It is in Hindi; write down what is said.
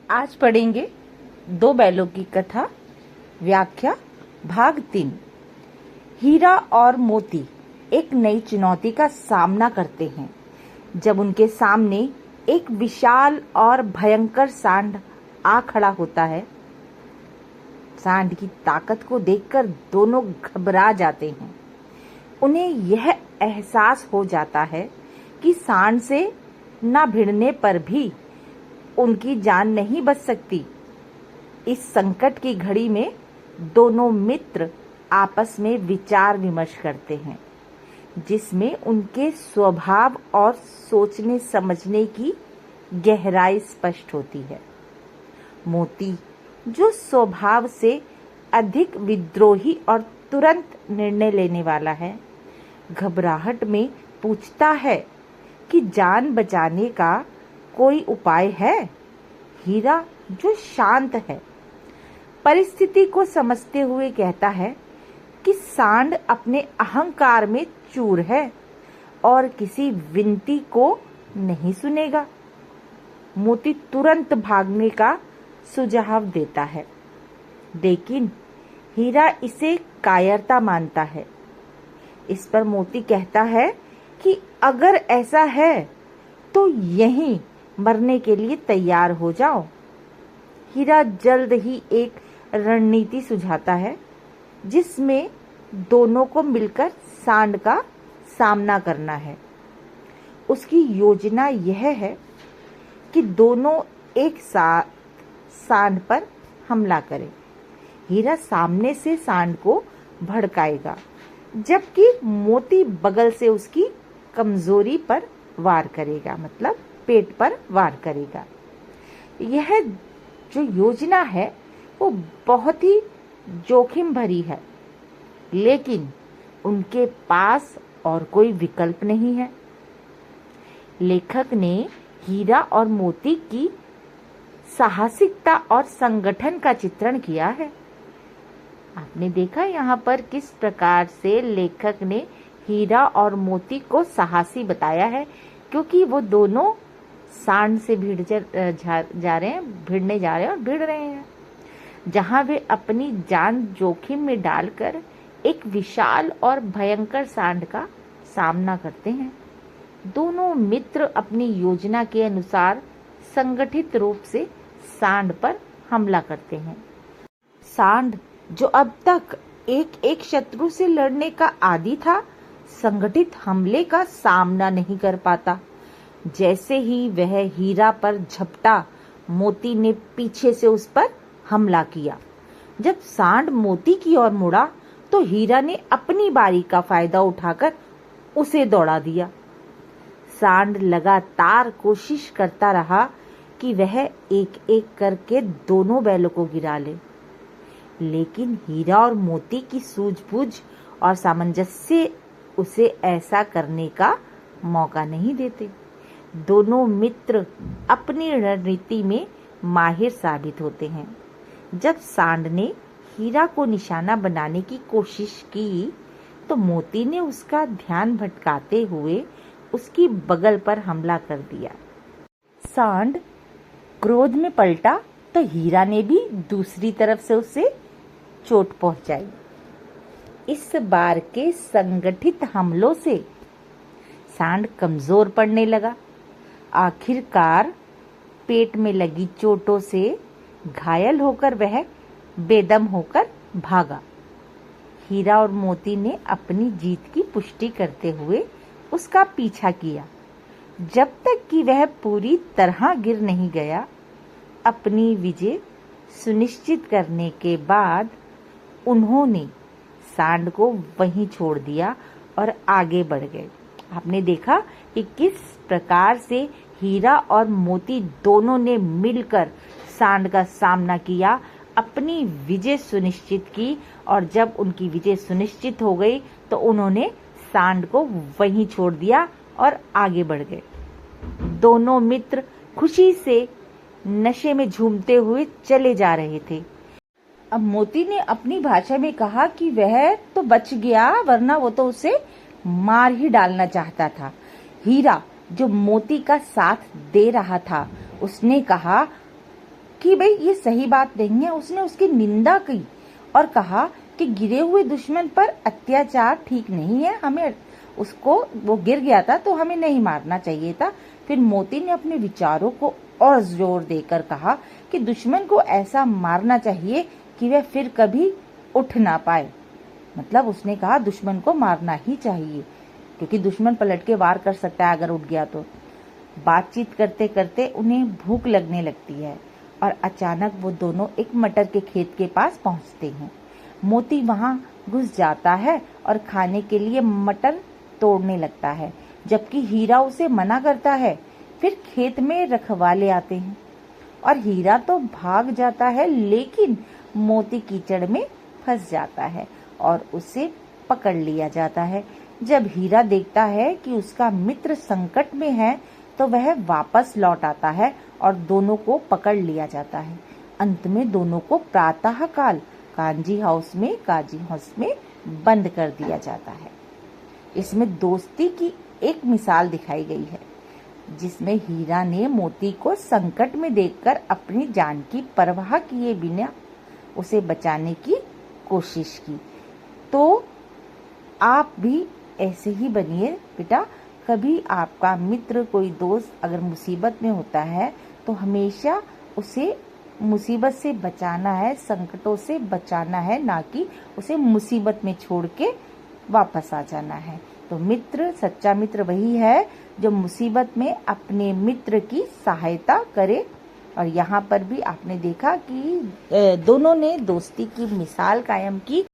आज पढ़ेंगे दो बैलों की कथा व्याख्या भाग 3। हीरा और मोती एक नई चुनौती का सामना करते हैं जब उनके सामने एक विशाल और भयंकर सांड आ खड़ा होता है। सांड की ताकत को देखकर दोनों घबरा जाते हैं। उन्हें यह एहसास हो जाता है कि सांड से न भिड़ने पर भी उनकी जान नहीं बच सकती। इस संकट की घड़ी में दोनों मित्र आपस में विचार विमर्श करते हैं, जिसमें उनके स्वभाव और सोचने समझने की गहराई स्पष्ट होती है। मोती, जो स्वभाव से अधिक विद्रोही और तुरंत निर्णय लेने वाला है, घबराहट में पूछता है कि जान बचाने का कोई उपाय है। हीरा, जो शांत है, परिस्थिति को समझते हुए कहता है कि सांड अपने अहंकार में चूर है और किसी विनती को नहीं सुनेगा। मोती तुरंत भागने का सुझाव देता है, लेकिन हीरा इसे कायरता मानता है। इस पर मोती कहता है कि अगर ऐसा है तो यहीं मरने के लिए तैयार हो जाओ। हीरा जल्द ही एक रणनीति सुझाता है जिसमें दोनों को मिलकर सांड का सामना करना है। उसकी योजना यह है कि दोनों एक साथ सांड पर हमला करें। हीरा सामने से सांड को भड़काएगा, जबकि मोती बगल से उसकी कमजोरी पर वार करेगा, मतलब पेट पर वार करेगा। यह जो योजना है वो बहुत ही जोखिम भरी है, लेकिन उनके पास और कोई विकल्प नहीं है। लेखक ने हीरा और मोती की साहसिकता और संगठन का चित्रण किया है। आपने देखा यहाँ पर किस प्रकार से लेखक ने हीरा और मोती को साहसी बताया है, क्योंकि वो दोनों सांड से भिड़ने जा रहे हैं और भिड़ रहे हैं, जहां वे अपनी जान जोखिम में डालकर एक विशाल और भयंकर सांड का सामना करते हैं। दोनों मित्र अपनी योजना के अनुसार संगठित रूप से सांड पर हमला करते हैं। सांड, जो अब तक एक शत्रु से लड़ने का आदी था, संगठित हमले का सामना नहीं कर पाता। जैसे ही वह हीरा पर झपटा, मोती ने पीछे से उस पर हमला किया। जब सांड मोती की ओर मुड़ा तो हीरा ने अपनी बारी का फायदा उठाकर उसे दौड़ा दिया। सांड लगातार कोशिश करता रहा कि वह एक एक करके दोनों बैलों को गिरा ले, लेकिन हीरा और मोती की सूझबूझ और सामंजस्य उसे ऐसा करने का मौका नहीं देते। दोनों मित्र अपनी रणनीति में माहिर साबित होते हैं। जब सांड ने हीरा को निशाना बनाने की कोशिश की तो मोती ने उसका ध्यान भटकाते हुए उसकी बगल पर हमला कर दिया। सांड क्रोध में पलटा तो हीरा ने भी दूसरी तरफ से उसे चोट पहुंचाई। इस बार के संगठित हमलों से सांड कमजोर पड़ने लगा। आखिरकार पेट में लगी चोटों से घायल होकर वह बेदम होकर भागा। हीरा और मोती ने अपनी जीत की पुष्टि करते हुए उसका पीछा किया, जब तक कि वह पूरी तरह गिर नहीं गया। अपनी विजय सुनिश्चित करने के बाद उन्होंने सांड को वहीं छोड़ दिया और आगे बढ़ गए। आपने देखा कि किस प्रकार से हीरा और मोती दोनों ने मिलकर सांड का सामना किया, अपनी विजय सुनिश्चित की, और जब उनकी विजय सुनिश्चित हो गई तो उन्होंने सांड को वहीं छोड़ दिया और आगे बढ़ गए। दोनों मित्र खुशी से नशे में झूमते हुए चले जा रहे थे। अब मोती ने अपनी भाषा में कहा कि वह तो बच गया, वरना वो तो उसे मार ही डालना चाहता था। हीरा, जो मोती का साथ दे रहा था, उसने कहा कि भाई ये सही बात नहीं है। उसने उसकी निंदा की और कहा कि गिरे हुए दुश्मन पर अत्याचार ठीक नहीं है, हमें उसको, वो गिर गया था तो हमें नहीं मारना चाहिए था। फिर मोती ने अपने विचारों को और जोर देकर कहा कि दुश्मन को ऐसा मारना चाहिए कि वह फिर कभी उठ ना पाए। मतलब उसने कहा दुश्मन को मारना ही चाहिए, क्योंकि दुश्मन पलट के वार कर सकता है अगर उठ गया तो। बातचीत करते करते उन्हें भूख लगने लगती है और अचानक वो दोनों एक मटर के खेत के पास पहुंचते हैं। मोती वहां घुस जाता है और खाने के लिए मटर तोड़ने लगता है, जबकि हीरा उसे मना करता है। फिर खेत में रखवाले आते हैं और हीरा तो भाग जाता है, लेकिन मोती कीचड़ में फंस जाता है और उसे पकड़ लिया जाता है। जब हीरा देखता है कि उसका मित्र संकट में है तो वह वापस लौट आता है और दोनों को पकड़ लिया जाता है। अंत में दोनों को प्रातःकाल काजी हाउस में बंद कर दिया जाता है। इसमें दोस्ती की एक मिसाल दिखाई गई है, जिसमें हीरा ने मोती को संकट में देखकर अपनी जान की परवाह किए बिना उसे बचाने की कोशिश की। तो आप भी ऐसे ही बनिए बेटा। कभी आपका मित्र, कोई दोस्त अगर मुसीबत में होता है तो हमेशा उसे मुसीबत से बचाना है, संकटों से बचाना है, ना कि उसे मुसीबत में छोड़ के वापस आ जाना है। तो मित्र, सच्चा मित्र वही है जो मुसीबत में अपने मित्र की सहायता करे। और यहाँ पर भी आपने देखा कि दोनों ने दोस्ती की मिसाल कायम की।